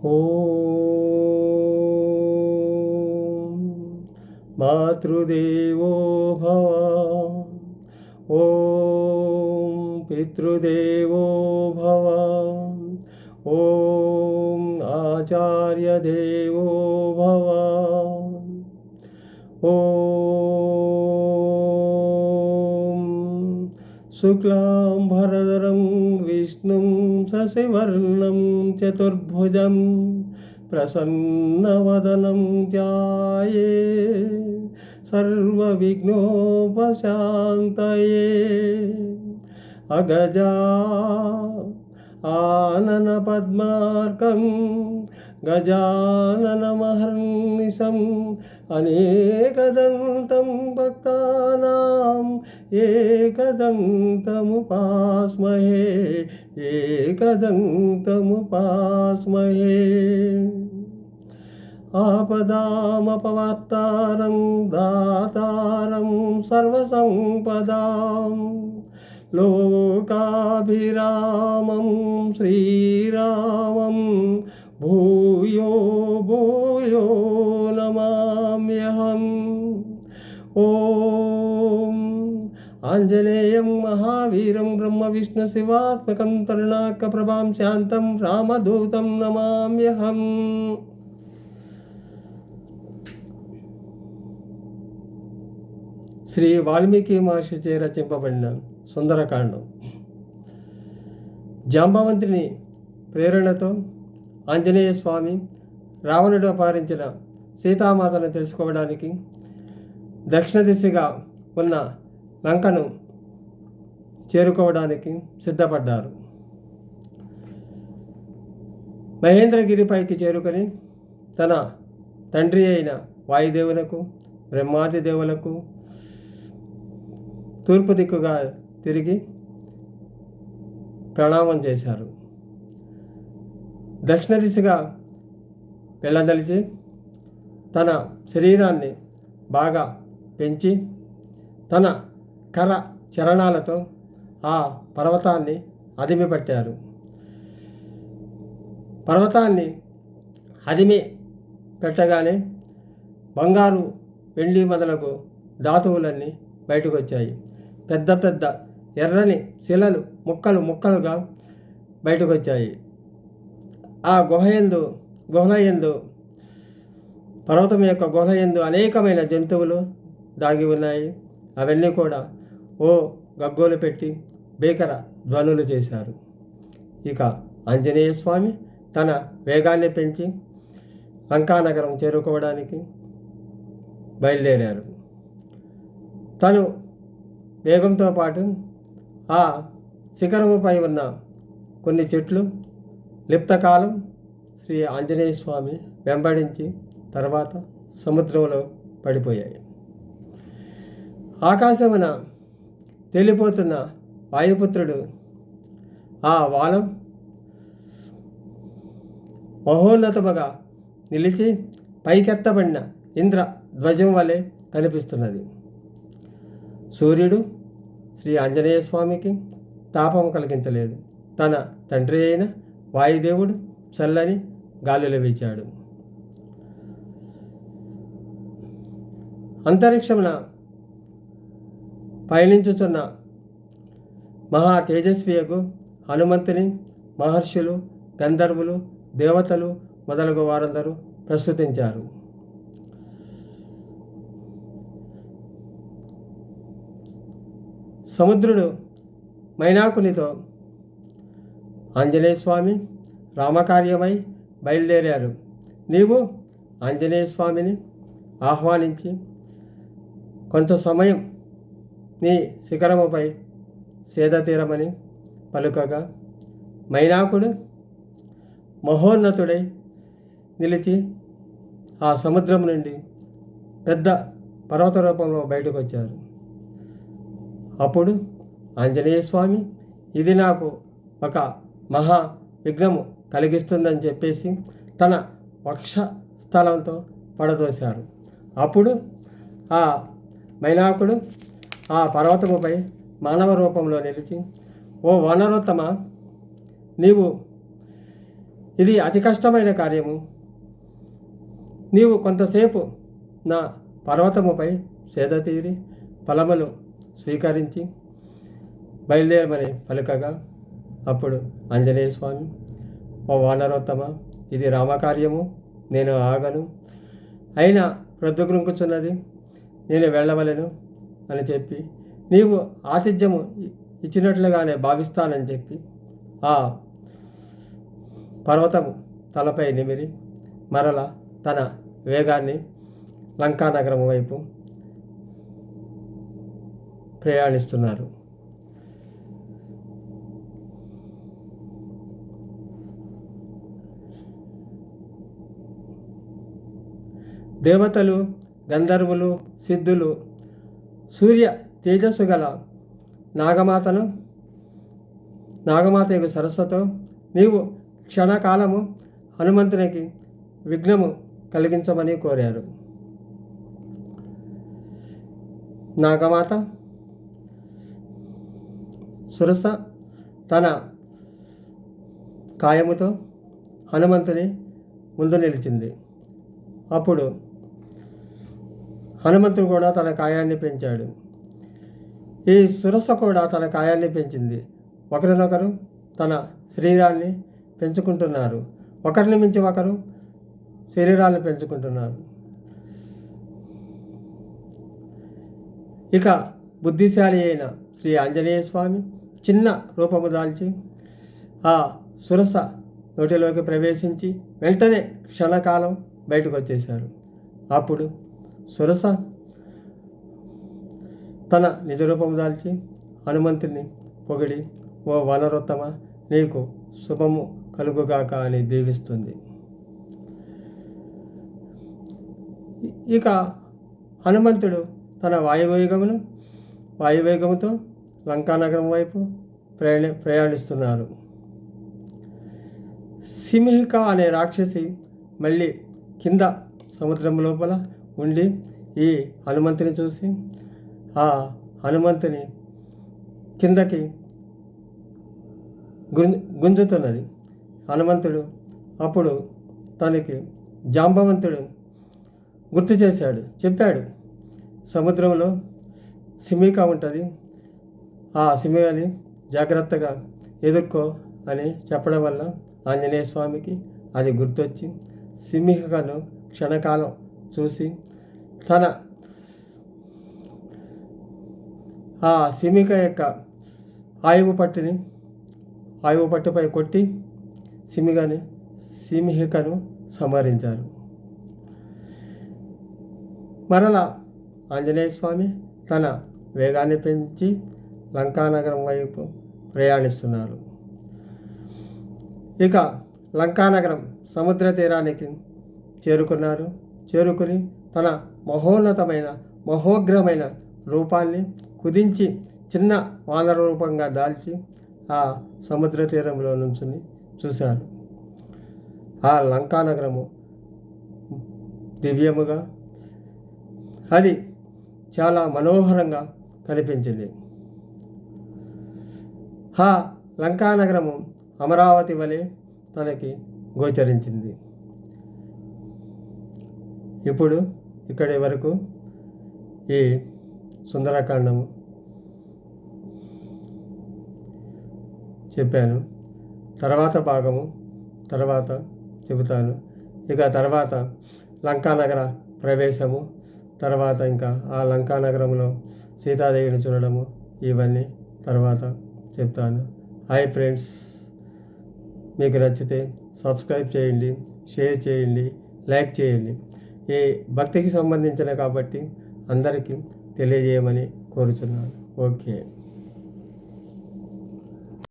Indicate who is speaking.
Speaker 1: ఓం మాతృదేవో భవ, ఓం పితృదేవో భవ, ఓం ఆచార్యదేవో భవ, ఓం శుక్లాంబరధరం విష్ణుం శశివర్ణం చతుర్భుజం ప్రసన్నవదనం ధ్యాయే సర్వవిఘ్నోపశాంతయే. అగజా ఆనన పద్మార్కం గజాననమహర్నిశం అనేకదంతం భక్తానాం ఏకదంతముపాస్మహే, ఏకదంతముపాస్మహే. ఆపదామపవర్తారం దాతారం సర్వసంపదాం లోకాభిరామం శ్రీరామం భూయో భూయో నమామ్యహం. ఓం ఆంజనేయం మహావీరం బ్రహ్మ విష్ణు శివాత్మకం తరుణాక ప్రభాం శాంతం రామదూతం నమామ్యహం. శ్రీ వాల్మీకి మహర్షిచే రచింపబడిన సుందరకాండం. జాంబవంతుని ప్రేరణతో ఆంజనేయ స్వామి రావణుడు అపహరించిన సీతామాతను తెలుసుకోవడానికి దక్షిణ దిశగా ఉన్న లంకను చేరుకోవడానికి సిద్ధపడ్డారు. మహేంద్రగిరిపైకి చేరుకొని తన తండ్రి అయిన వాయుదేవులకు బ్రహ్మాది దేవులకు తూర్పు దిక్కుగా తిరిగి ప్రణామం చేశారు. దక్షిణ దిశగా వెళ్ళదలిచి తన శరీరాన్ని బాగా పెంచి తన కర చరణాలతో ఆ పర్వతాన్ని అదిమిపట్టారు. పర్వతాన్ని అదిమి పెట్టగానే బంగారు వెండి మొదలగు ధాతువులన్నీ బయటకు వచ్చాయి. పెద్ద పెద్ద ఎర్రని శిలలు ముక్కలు ముక్కలుగా బయటకు వచ్చాయి. ఆ గుహలయందు పర్వతం యొక్క గుహలయందు అనేకమైన జంతువులు దాగి ఉన్నాయి. అవన్నీ కూడా ఓ గగ్గోలు పెట్టి భీకర ధ్వనులు చేశారు. ఇక ఆంజనేయ స్వామి తన వేగాన్ని పెంచి లంకానగరం చేరుకోవడానికి బయలుదేరారు. తను వేగంతో పాటు ఆ శిఖరముపై ఉన్న కొన్ని చెట్లు లిప్తకాలం శ్రీ ఆంజనేయ స్వామి వెంబడించి తర్వాత సముద్రంలో పడిపోయాయి. ఆకాశమున తేలిపోతున్న వాయుపుత్రుడు ఆ వాలం మహోన్నతముగా నిలిచి పైకెత్తబడిన ఇంద్ర ధ్వజం వలె కనిపిస్తున్నది. సూర్యుడు శ్రీ ఆంజనేయ స్వామికి తాపం కలిగించలేదు. తన తండ్రి అయిన వాయుదేవుడు చల్లని గాలులు వీచాడు. అంతరిక్షమున పయనించుచున్న మహా తేజస్వియగు హనుమంతుని మహర్షులు, గంధర్వులు, దేవతలు మొదలగు వారందరూ ప్రస్తుతించారు. సముద్రుడు మైనాకునితో ఆంజనేయ స్వామి రామకార్యమై బయలుదేరారు. నీవు ఆంజనేయ స్వామిని ఆహ్వానించి కొంత సమయం నీ శిఖరముపై సేద తీరమని పలుకగా మైనాకుడు మహోన్నతుడై నిలిచి ఆ సముద్రం నుండి పెద్ద పర్వత రూపంలో బయటకు వచ్చారు. అప్పుడు ఆంజనేయ స్వామి ఇది నాకు ఒక మహా విఘ్నము కలిగిస్తుందని చెప్పేసి తన వక్ష స్థలంతో పడదోశారు. అప్పుడు ఆ మైనాకుడు ఆ పర్వతముపై మానవ రూపంలో నిలిచి, ఓ వనరోత్తమ, నీవు ఇది అతి కష్టమైన కార్యము. నీవు కొంతసేపు నా పర్వతముపై సేద తీరి ఫలములు స్వీకరించి బయలుదేరమని పలుకగా, అప్పుడు ఆంజనేయ స్వామి, ఓ వానరోత్తమ, ఇది రామకార్యము, నేను ఆగను, అయినా ప్రొద్దుగుంకుచున్నది, నేను వెళ్ళవలెను అని చెప్పి, నీవు ఆతిథ్యము ఇచ్చినట్లుగానే భావిస్తానని చెప్పి ఆ పర్వతము తలపై నిమిరి మరల తన వేగాన్ని లంకానగరం వైపు ప్రయాణిస్తున్నారు. దేవతలు, గంధర్వులు, సిద్ధులు, సూర్య తేజస్సు గల నాగమాత యొక్క సరస్వతో నీవు క్షణకాలము హనుమంతునికి విఘ్నము కలిగించమని కోరారు. నాగమాత సురస తన కాయముతో హనుమంతుని ముందు నిలిచింది. అప్పుడు హనుమంతుడు కూడా తన కాయాన్ని పెంచాడు. ఈ సురస కూడా తన కాయాన్ని పెంచింది. ఒకరినొకరు తన శరీరాన్ని పెంచుకుంటున్నారు. ఒకరిని మించి ఒకరు శరీరాలను పెంచుకుంటున్నారు. ఇక బుద్ధిశాలి అయిన శ్రీ ఆంజనేయ స్వామి చిన్న రూపము దాల్చి ఆ సురస నోటిలోకి ప్రవేశించి వెంటనే క్షణకాలం బయటకు వచ్చేశారు. అప్పుడు సురస తన నిజ రూపము దాల్చి హనుమంతుని పొగిడి, ఓ వానరోత్తమ, నీకు శుభము కలుగుగాక అని దీవిస్తుంది. ఇక హనుమంతుడు తన వాయువేగముతో లంకానగరం వైపు ప్రయాణిస్తున్నారు. సింహిక అనే రాక్షసి మళ్ళీ కింద సముద్రం లోపల ఉండి ఈ హనుమంతుని చూసి ఆ హనుమంతుని కిందకి గుంజుతున్నది. హనుమంతుడు అప్పుడు తనకి జాంబవంతుడు గుర్తు చెప్పాడు, సముద్రంలో సింహిక ఉంటుంది, ఆ సింహికని జాగ్రత్తగా ఎదుర్కో అని చెప్పడం వల్ల ఆంజనేయ స్వామికి అది గుర్తొచ్చి సింహికను క్షణకాలం చూసి తన ఆ సింహిక యొక్క ఆయువు పట్టుపై కొట్టి సింహికను సంహరించారు. మరలా ఆంజనేయ స్వామి తన వేగాన్ని పెంచి లంకానగరం వైపు ప్రయాణిస్తున్నారు. ఇక లంకానగరం సముద్ర తీరానికి చేరుకుని తన మహోగ్రమైన రూపాన్ని కుదించి చిన్న వానర రూపంగా దాల్చి ఆ సముద్ర తీరంలో నుంచుని చూశారు. ఆ లంకానగరము దివ్యముగా, అది చాలా మనోహరంగా కనిపించింది. ఆ లంకానగరము అమరావతి వలె తనకి గోచరించింది. ఇప్పుడు ఇక్కడి వరకు ఈ సుందరకాండము చెప్పాను. తర్వాత భాగము తర్వాత చెబుతాను. ఇక తర్వాత లంకానగర ప్రవేశము, తర్వాత ఇంకా ఆ లంకానగరంలో సీతాదేవిని చూడడము, ఇవన్నీ తర్వాత చెప్తాను. హాయ్ ఫ్రెండ్స్, మీకు నచ్చితే సబ్స్క్రైబ్ చేయండి, షేర్ చేయండి, లైక్ చేయండి. ఈ భక్తికి సంబంధించిన కాబట్టి అందరికీ తెలియజేయమని కోరుచున్నాను. ఓకే.